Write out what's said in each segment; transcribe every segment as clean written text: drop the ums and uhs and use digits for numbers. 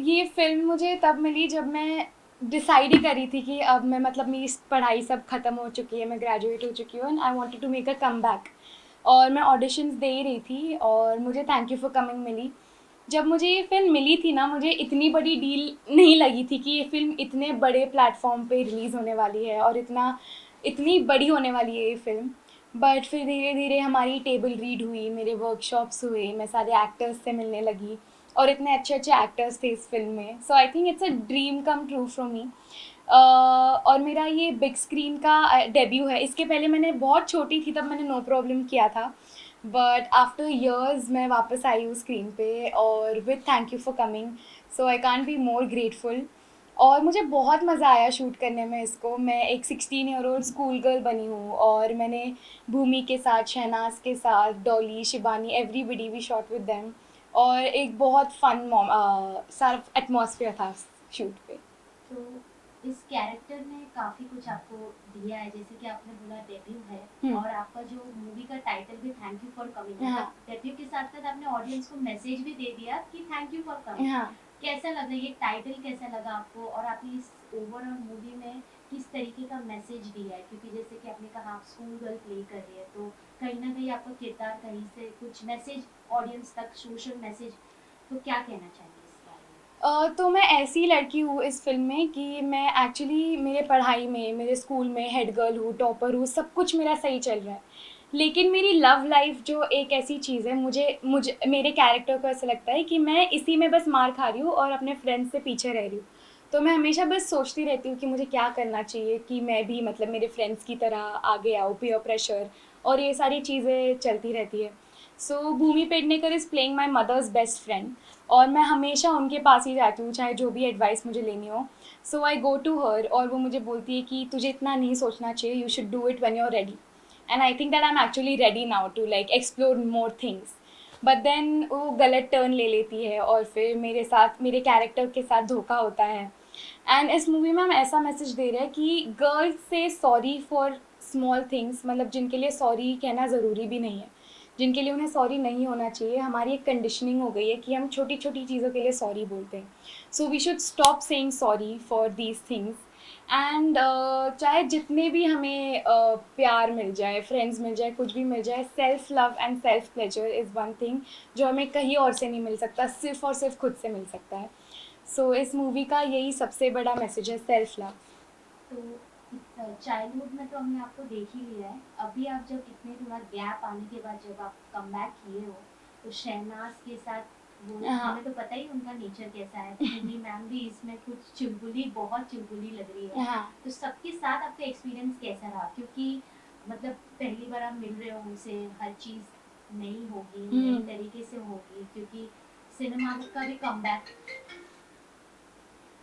ये फ़िल्म मुझे तब मिली जब मैं डिसाइड ही करी थी कि अब मैं मतलब मेरी पढ़ाई सब ख़त्म हो चुकी है, मैं ग्रेजुएट हो चुकी हूँ and I wanted to make a comeback. और मैं ऑडिशंस दे ही रही थी और मुझे थैंक यू फॉर कमिंग मिली। जब मुझे ये फ़िल्म मिली थी ना, मुझे इतनी बड़ी डील नहीं लगी थी कि ये फ़िल्म इतने बड़े प्लेटफॉर्म पे रिलीज़ होने वाली है और इतनी बड़ी होने वाली है ये फ़िल्म। बट फिर धीरे धीरे हमारी टेबल रीड हुई, मेरे वर्कशॉप्स हुए, मैं सारे एक्टर्स से मिलने लगी और इतने अच्छे अच्छे एक्टर्स थे इस फिल्म में। So I think it's a dream come true for me. और मेरा ये बिग स्क्रीन का डेब्यू है। इसके पहले मैंने बहुत छोटी थी तब मैंने नो प्रॉब्लम किया था, बट आफ्टर ईयर्स मैं वापस आई हूँ स्क्रीन पे और with thank You for coming. So I can't be more grateful. और मुझे बहुत मज़ा आया शूट करने में इसको। मैं एक 16 ईयर ओल्ड स्कूल गर्ल बनी हूँ और मैंने भूमि के साथ, शहनाज के साथ, Dolly, Shibani, everybody we shot with them. और एक बहुत फन सारा एटमॉस्फेयर था शूट पे। तो इस कैरेक्टर ने काफ़ी कुछ आपको दिया है, जैसे कि आपने बोला डेब्यू है। और आपका जो मूवी का टाइटल भी थैंक यू फॉर कमिंग, हाँ। मतलब डेब्यू के साथ साथ आपने ऑडियंस को मैसेज भी दे दिया कि थैंक यू फॉर कमिंग। हाँ। कैसा लगा ये टाइटल, कैसा लगा आपको, और आपने इस ओवरऑल मूवी में किस तरीके का मैसेज दिया है? क्योंकि जैसे कि आपने कहा आप स्कूल गर्ल प्ले कर रही है, तो कहीं ना कहीं आपका किरदार कहीं से कुछ मैसेज ऑडियंस तक, सोशल मैसेज, तो क्या कहना चाहेंगे इस बारे में? तो मैं ऐसी लड़की हूँ इस फ़िल्म में कि मैं एक्चुअली मेरे पढ़ाई में, मेरे स्कूल में हेड गर्ल हूँ, टॉपर हूँ, सब कुछ मेरा सही चल रहा है। लेकिन मेरी लव लाइफ़ जो एक ऐसी चीज़ है, मुझे मेरे कैरेक्टर को ऐसा लगता है कि मैं इसी में बस मार खा रही हूँ और अपने फ्रेंड्स से पीछे रह रही हूँ। तो मैं हमेशा बस सोचती रहती हूँ कि मुझे क्या करना चाहिए कि मैं भी मतलब मेरे फ्रेंड्स की तरह आगे आऊँ, पीयर प्रेशर और ये सारी चीज़ें चलती रहती है। So Bhumi Pednekar is playing my mother's best friend और मैं हमेशा उनके पास ही जाती हूँ चाहे जो भी एडवाइस मुझे लेनी हो। सो आई गो टू हर और वो मुझे बोलती है कि तुझे इतना नहीं सोचना चाहिए, you should do it when you are ready. And I think that I am actually ready now to like explore more things. But then वो गलत टर्न ले लेती है और फिर मेरे साथ, मेरे कैरेक्टर के साथ धोखा होता है। एंड इस मूवी में हम ऐसा मैसेज दे रहे हैं कि गर्ल्स से सॉरी फॉर स्मॉल थिंग्स, मतलब जिनके लिए सॉरी कहना ज़रूरी भी नहीं है, जिनके लिए उन्हें सॉरी नहीं होना चाहिए। हमारी एक कंडीशनिंग हो गई है कि हम छोटी छोटी चीज़ों के लिए सॉरी बोलते हैं। So we should stop saying sorry for these things. And चाहे जितने भी हमें प्यार मिल जाए, फ्रेंड्स मिल जाए, कुछ भी मिल जाए, self love and self pleasure is one thing जो हमें कहीं और से नहीं मिल सकता, सिर्फ और सिर्फ खुद से मिल सकता है। सो इस मूवी का यही सबसे बड़ा मैसेज है, सेल्फ लव। तो चाइल्डहुड में तो हमने आपको देख ही लिया है, अभी आप जब इतने थोड़ा गैप आने के बाद जब आप कम बैक किए हो, तो शहनाज के साथ वो हाँ। हमें तो पता ही उनका नेचर कैसा है, भूमि मैम भी इसमें कुछ चुलबुली, बहुत चुलबुली लग रही है। हाँ। तो सबके साथ आपका एक्सपीरियंस कैसा रहा? क्योंकि मतलब पहली बार आप मिल रहे हो उनसे, हर चीज़ नई होगी, नई तरीके से होगी, क्योंकि सिनेमा का भी कम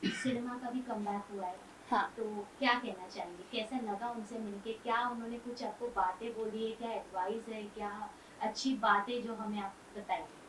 सिनेमा का भी कमबैक हुआ है। हाँ। तो क्या कहना चाहेंगे, कैसा लगा उनसे मिलके? क्या उन्होंने कुछ आपको बातें बोली है, क्या एडवाइस है, क्या अच्छी बातें जो हमें आप बताएंगे?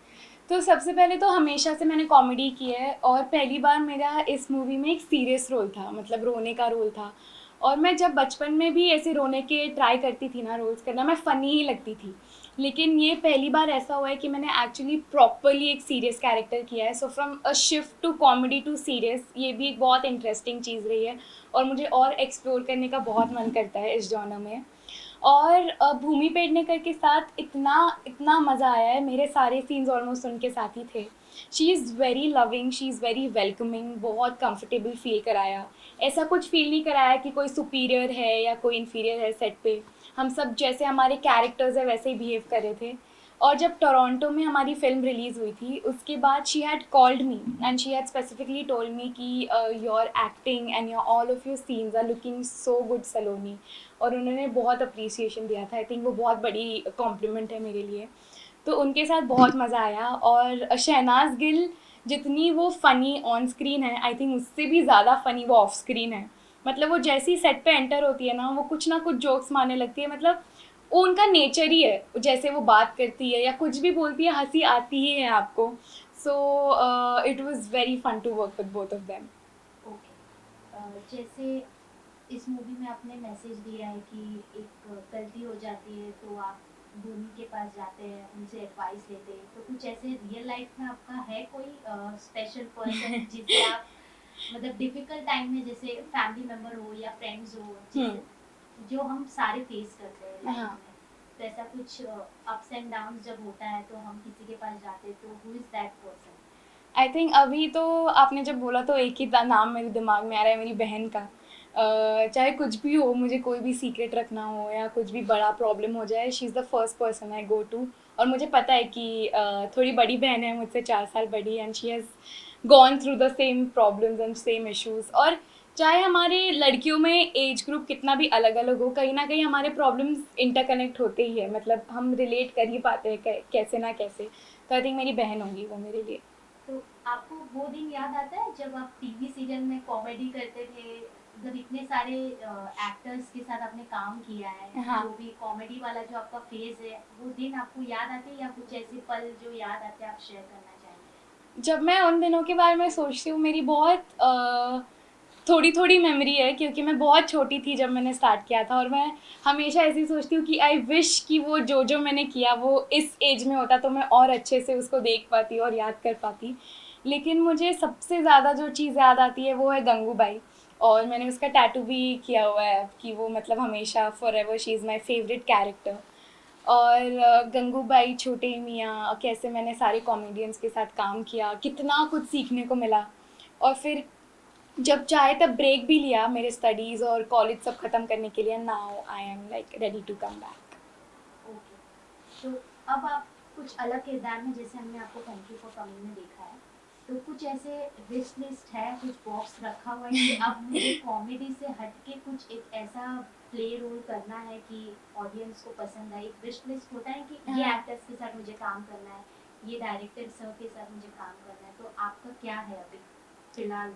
तो सबसे पहले तो हमेशा से मैंने कॉमेडी की है और पहली बार मेरा इस मूवी में एक सीरियस रोल था, मतलब रोने का रोल था। और मैं जब बचपन में भी ऐसे रोने के ट्राई करती थी ना रोल्स करना, मैं फ़नी ही लगती थी। लेकिन ये पहली बार ऐसा हुआ है कि मैंने एक्चुअली प्रॉपरली एक सीरियस कैरेक्टर किया है। So from a shift to comedy to serious, ये भी एक बहुत इंटरेस्टिंग चीज़ रही है और मुझे और एक्सप्लोर करने का बहुत मन करता है इस जॉनर में। और भूमि पेडनेकर के साथ इतना इतना मज़ा आया है, मेरे सारे सीन्स ऑलमोस्ट उनके साथ ही थे। She is very loving, she is very welcoming, बहुत कंफर्टेबल फील कराया। ऐसा कुछ फील नहीं कराया कि कोई सुपीरियर है या कोई इन्फीरियर है सेट पे। हम सब जैसे हमारे कैरेक्टर्स है वैसे ही बिहेव कर रहे थे। और जब टोरंटो में हमारी फ़िल्म रिलीज़ हुई थी उसके बाद she had called me and she had specifically told me कि your acting and your all of your scenes are looking so good Saloni. और उन्होंने बहुत अप्रिसिएशन दिया था। आई थिंक वो बहुत बड़ी कॉम्प्लीमेंट है मेरे लिए। तो उनके साथ बहुत मज़ा आया। और शहनाज गिल, जितनी वो फ़नी ऑन स्क्रीन है, आई थिंक उससे भी ज़्यादा फ़नी वो ऑफ स्क्रीन है। मतलब वो जैसी सेट पे एंटर होती है ना कुछ जोक्स मारने लगती है। मतलब वो उनका नेचर ही है, जैसे वो बात करती है या कुछ भी बोलती है हंसी आती ही है आपको। So it was very fun to work with both of them. Okay. जैसे इस मूवी में आपने मैसेज दिया है कि एक गलती हो जाती है तो आप धोनी के पास जाते हैं, उनसे एडवाइस लेते हैं, तो कुछ ऐसे रियल लाइफ में आपका है कोई स्पेशल पर्सन जिसे आप मतलब डिफिकल्ट टाइम में, जैसे फैमिली मेंबर हो या फ्रेंड्स हो, हम्म। जिसे जो हम सारे फेस करते हैं लाइफ हाँ, में, तो ऐसा कुछ अप्स एंड डाउन्स जब होता है तो हम किसी के पास जाते हैं, तो who is that person? I think अभी तो आपने जब बोला तो एक ही नाम मेरे दिमाग में आ रहा है, मेरी बहन का। चाहे कुछ भी हो, मुझे कोई भी सीक्रेट रखना हो या कुछ भी बड़ा प्रॉब्लम हो जाए, she is the first person I go to. और मुझे पता है कि थोड़ी बड़ी बहन है मुझसे, 4 साल बड़ी, and she has gone through the same problems and same issues. और चाहे हमारे लड़कियों में एज ग्रुप कितना भी अलग अलग हो, कहीं ना कहीं हमारे प्रॉब्लम्स इंटरकनेक्ट होते ही है, मतलब हम रिलेट कर ही पाते हैं कैसे ना कैसे। तो आई थिंक मेरी बहन होगी वो मेरे लिए। तो आपको वो दिन याद आता है जब आप टीवी सीरियल में कॉमेडी करते थे, जब इतने सारे एक्टर्स के साथ आपने काम किया है, हाँ। जो भी कॉमेडी वाला जो आपका फेज है, वो दिन आपको याद आते हैं या कुछ ऐसे पल जो याद आते हैं आप शेयर करना चाहेंगे? जब मैं उन दिनों के बारे में सोचती हूँ, मेरी बहुत थोड़ी थोड़ी मेमोरी है, क्योंकि मैं बहुत छोटी थी जब मैंने स्टार्ट किया था। और मैं हमेशा ऐसे ही सोचती हूँ कि आई विश कि वो जो जो मैंने किया वो इस एज में होता तो मैं और अच्छे से उसको देख पाती और याद कर पाती। लेकिन मुझे सबसे ज़्यादा जो चीज़ याद आती है वो है गंगूबाई। और मैंने उसका टैटू भी किया हुआ है कि वो मतलब हमेशा for ever she is my favourite character. और गंगूबाई, छोटे मियाँ, कैसे मैंने सारे कॉमेडियंस के साथ काम किया, कितना कुछ सीखने को मिला। और फिर जब चाहे तब ब्रेक भी लिया मेरे स्टडीज़ और कॉलेज सब ख़त्म करने के लिए। Now I am like ready to come back. Okay, तो अब आप कुछ अलग किरदार में, जैसे हमने आपको थैंक यू फॉर कमिंग में देखा है, तो कुछ ऐसे विश लिस्ट है, कुछ बॉक्स रखा हुआ है कि अब मुझे कॉमेडी से हट के कुछ एक ऐसा प्ले रोल करना है कि ऑडियंस को पसंद आए? एक विश लिस्ट होता है कि ये हाँ। एक्टर्स के साथ मुझे काम करना है, ये डायरेक्टर सर के साथ मुझे काम करना है, तो आपका क्या है अभी फिलहाल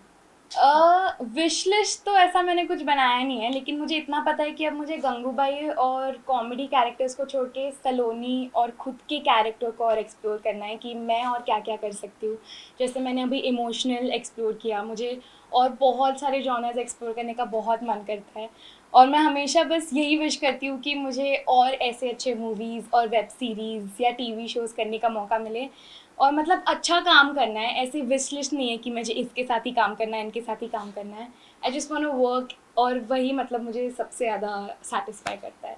थॉट? विश लिस्ट तो ऐसा मैंने कुछ बनाया नहीं है, लेकिन मुझे इतना पता है कि अब मुझे गंगूबाई और कॉमेडी कैरेक्टर्स को छोड़ के सलोनी और खुद के कैरेक्टर को और एक्सप्लोर करना है कि मैं और क्या क्या कर सकती हूँ। जैसे मैंने अभी इमोशनल एक्सप्लोर किया, मुझे और बहुत सारे जॉनर्स एक्सप्लोर करने का बहुत मन करता है। और मैं हमेशा बस यही विश करती हूँ कि मुझे और ऐसे अच्छे मूवीज़ और वेब सीरीज़ या टीवी शोज़ करने का मौका मिले। और मतलब अच्छा काम करना है, ऐसी विश लिस्ट नहीं है कि मुझे इसके साथ ही काम करना है, इनके साथ ही काम करना है। I just want to work, और वही मतलब मुझे सबसे ज़्यादा सेटिस्फाई करता है।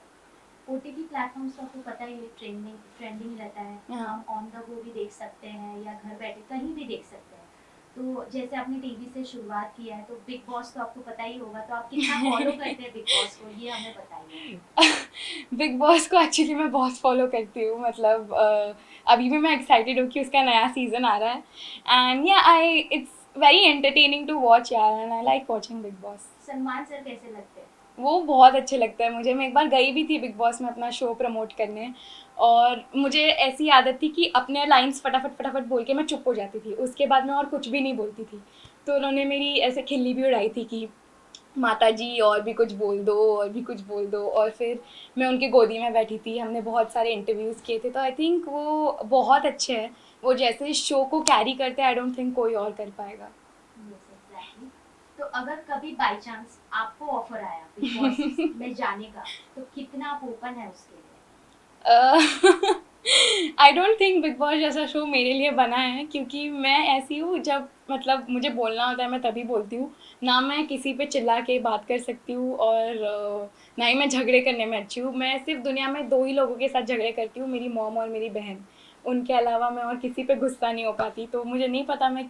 ओटीटी प्लेटफॉर्म्स तो आपको पता ही है, ट्रेंडिंग ट्रेंडिंग रहता है, हम हाँ। ऑन द गो भी देख सकते हैं या घर बैठे कहीं भी देख सकते हैं। तो जैसे आपने टीवी से शुरुआत किया है, तो बिग बॉस तो आपको पता ही होगा, तो आप कितना फॉलो करते हैं बिग बॉस को, ये हमें बताइए। बिग बॉस को एक्चुअली मैं बहुत फॉलो करती हूँ, मतलब अभी भी मैं एक्साइटेड हूँ कि उसका नया सीज़न आ रहा है। And yeah I it's very entertaining to watch यार, and I like watching Bigg Boss. Salman sir कैसे लगते हैं? वो बहुत अच्छे लगता है मुझे। मैं एक बार गई भी थी बिग बॉस में अपना शो प्रमोट करने, और मुझे ऐसी आदत थी कि अपने लाइंस फटाफट फटाफट बोल के मैं चुप हो जाती थी, उसके बाद मैं और कुछ भी नहीं बोलती थी। तो उन्होंने मेरी ऐसे खिल्ली भी उड़ाई थी कि माता जी और भी कुछ बोल दो, और भी कुछ बोल दो। और फिर मैं उनकी गोदी में बैठी थी, हमने बहुत सारे इंटरव्यूज़ किए थे। तो आई थिंक वो बहुत अच्छे हैं, वो जैसे शो को कैरी करते हैं, आई डोंट थिंक कोई और कर पाएगा। Yes exactly. तो अगर कभी बाय चांस आपको ऑफर आया बिग बॉस में जाने का, तो कितना आप ओपन है उसके लिए? I don't think big boss जैसा शो मेरे लिए बना है, क्योंकि मैं ऐसी हूँ, जब मतलब मुझे बोलना होता है मैं तभी बोलती हूँ। ना मैं किसी पे चिल्ला के बात कर सकती हूँ, और ना ही मैं झगड़े करने में अच्छी हूँ। मैं सिर्फ दुनिया में दो ही लोगों के साथ झगड़े करती हूँ, मेरी मॉम और मेरी बहन। उनके अलावा मैं और किसी पे गुस्सा नहीं हो पाती। तो मुझे नहीं पता मैं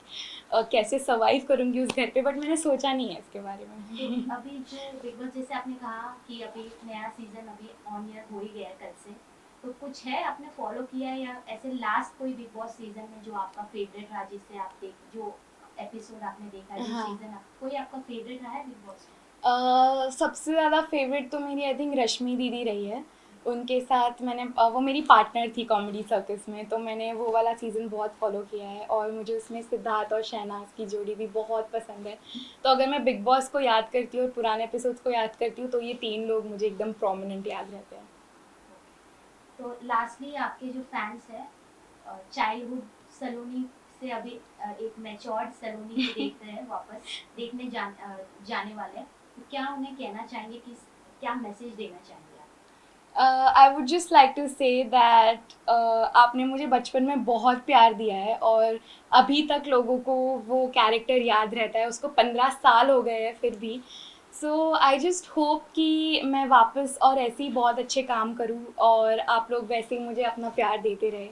कैसे सर्वाइव करूँगी उस घर पे, बट मैंने सोचा नहीं है इसके बारे तो में। अभी जो बिग बॉस, जैसे आपने कहा कि अभी नया सीजन अभी ऑन ईयर हो ही गया है कल से, तो कुछ है आपने फॉलो किया है, या ऐसे लास्ट कोई बिग बॉस सीजन में जो आपका फेवरेट रहा, जिससे आप देख, जो एपिसोड आपने देखा है, जो हाँ। सीजन कोई आपका फेवरेट रहा है बिग बॉस में? सबसे ज़्यादा फेवरेट तो मेरी आई थिंक रश्मि दीदी रही है। उनके साथ मैंने वो मेरी पार्टनर थी कॉमेडी सर्कस में, तो मैंने वो वाला सीज़न बहुत फॉलो किया है। और मुझे उसमें सिद्धार्थ और शहनाज की जोड़ी भी बहुत पसंद है। तो अगर मैं बिग बॉस को याद करती हूँ और पुराने एपिसोड्स को याद करती हूँ, तो ये 3 लोग मुझे एकदम प्रोमिनेंट याद रहते हैं। तो लास्टली आपके जो फैंस हैं, चाइल्डहुड सलोनी से अभी एक मैच्योर्ड सलोनी को देख रहे हैं, वापस जाने वाले हैं, तो क्या उन्हें कहना चाहेंगे कि क्या मैसेज देना चाहेंगे आप? I would just like to say that आपने मुझे बचपन में बहुत प्यार दिया है और अभी तक लोगों को वो कैरेक्टर याद रहता है, उसको 15 साल हो गए हैं फिर भी। सो आई जस्ट होप कि मैं वापस और ऐसे ही बहुत अच्छे काम करूँ और आप लोग वैसे ही मुझे अपना प्यार देते रहे।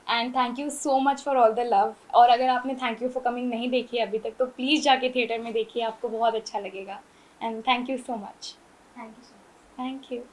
And thank you so much for all the love. और अगर आपने थैंक यू फॉर कमिंग नहीं देखी है अभी तक तो प्लीज़ जाके थिएटर में देखिए, आपको बहुत अच्छा लगेगा। And thank you so much. Thank you so much. Thank you.